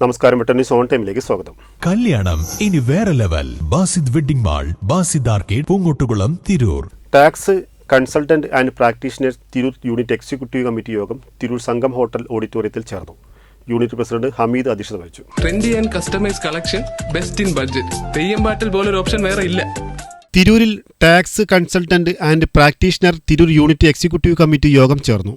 നമസ്കാരം, വെട്ടന്യൂസ് ഓൺ ടൈമിലേക്ക് സ്വാഗതം. കല്യാണം ഇനി വേറെ level. Basid wedding mall, Basid arcade, Poongottukulam, Tirur. Tax consultant and practitioners Tirur unit executive committee യോഗം തിരൂർ സംഘം ഹോട്ടൽ ഓഡിറ്റോറിയത്തിൽ ചേർന്നു. യൂണിറ്റ് പ്രസിഡന്റ് ഹമീദ് അധ്യക്ഷത വഹിച്ചു. Trendy and customise collection, best in budget. Theyyam പാട്ടിൽ പോലൊരു ഓപ്ഷൻ വേറെ ഇല്ല. തിരൂരിൽ tax consultant and practitioner Tirur unit executive committee യോഗം ചേർന്നു.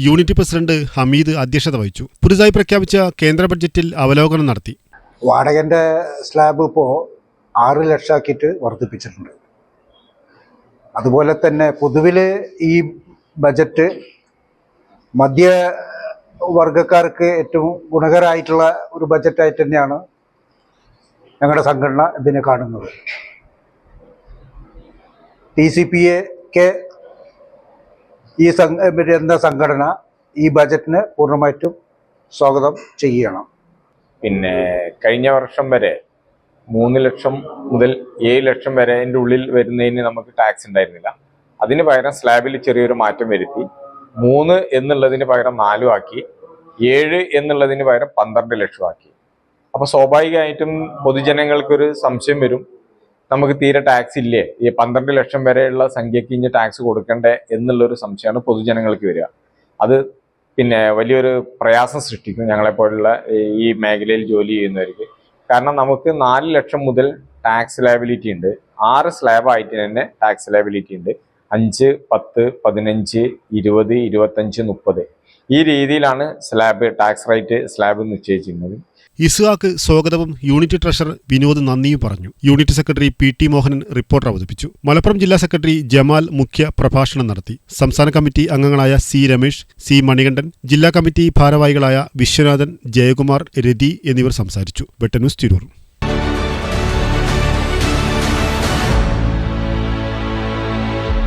യൂണിറ്റ് പ്രസിഡന്റ് ഹമീദ് അധ്യക്ഷത വഹിച്ചു. പുതുതായി പ്രഖ്യാപിച്ച കേന്ദ്ര ബഡ്ജറ്റിൽ അവലോകനം നടത്തി. വാടകന്റെ സ്ലാബ് ഇപ്പോൾ 6 ലക്ഷമാക്കിയിട്ട് വർദ്ധിപ്പിച്ചിട്ടുണ്ട്. അതുപോലെ തന്നെ പൊതുവിൽ ഈ ബജറ്റ് മധ്യവർഗക്കാർക്ക് ഏറ്റവും ഗുണകരമായിട്ടുള്ള ഒരു ബജറ്റായിട്ട് തന്നെയാണ് ഞങ്ങളുടെ സംഘടന ഇതിനെ കാണുന്നത്. TCPA ഈ എന്ന സംഘടന ഈ ബജറ്റിന് പൂർണ്ണമായിട്ടും സ്വാഗതം ചെയ്യണം. പിന്നെ കഴിഞ്ഞ വർഷം വരെ 3 ലക്ഷം മുതൽ 7 ലക്ഷം വരെ അതിൻ്റെ ഉള്ളിൽ വരുന്നതിന് നമുക്ക് ടാക്സ് ഉണ്ടായിരുന്നില്ല. അതിന് പകരം സ്ലാബിൽ ചെറിയൊരു മാറ്റം വരുത്തി 3 എന്നുള്ളതിന് പകരം 4 ആക്കി, 7 എന്നുള്ളതിന് പകരം 12 ലക്ഷം ആക്കി. അപ്പോൾ സ്വാഭാവികമായിട്ടും പൊതുജനങ്ങൾക്കൊരു സംശയം വരും, നമുക്ക് തീരെ ടാക്സ് ഇല്ലേ, ഈ 12 ലക്ഷം വരെയുള്ള സംഖ്യക്ക് ഇനി ടാക്സ് കൊടുക്കണ്ടേ എന്നുള്ളൊരു സംശയമാണ് പൊതുജനങ്ങൾക്ക് വരിക. അത് പിന്നെ വലിയൊരു പ്രയാസം സൃഷ്ടിക്കും ഞങ്ങളെപ്പോലുള്ള ഈ മേഖലയിൽ ജോലി ചെയ്യുന്നവർക്ക്. കാരണം നമുക്ക് 4 ലക്ഷം മുതൽ ടാക്സ് ലയബിലിറ്റി ഉണ്ട്, 6 സ്ലാബായിട്ട് തന്നെ ടാക്സ് ലയബിലിറ്റി ഉണ്ട്. 5, 10, 15, 20, 25, 30 ഈ രീതിയിലാണ് ടാക്സ് റേറ്റ് സ്ലാബ് നിശ്ചയിച്ചിരുന്നത്. ഇസ്ഹാഖ് സ്വാഗതവും യൂണിറ്റ് ട്രഷറർ വിനോദ് നന്ദിയും പറഞ്ഞു. Unit secretary PT Mohanan report അവതരിപ്പിച്ചു. മലപ്പുറം ജില്ലാ സെക്രട്ടറി ജമാൽ മുഖ്യ പ്രഭാഷണം നടത്തി. സംസ്ഥാന കമ്മിറ്റി അംഗങ്ങളായ C രമേശ്, C മണികണ്ഠൻ, ജില്ലാ കമ്മിറ്റി ഭാരവാഹികളായ വിശ്വനാഥൻ, ജയകുമാർ, രതി എന്നിവർ സംസാരിച്ചു. വെട്ടന്യൂസ് തിരൂർ.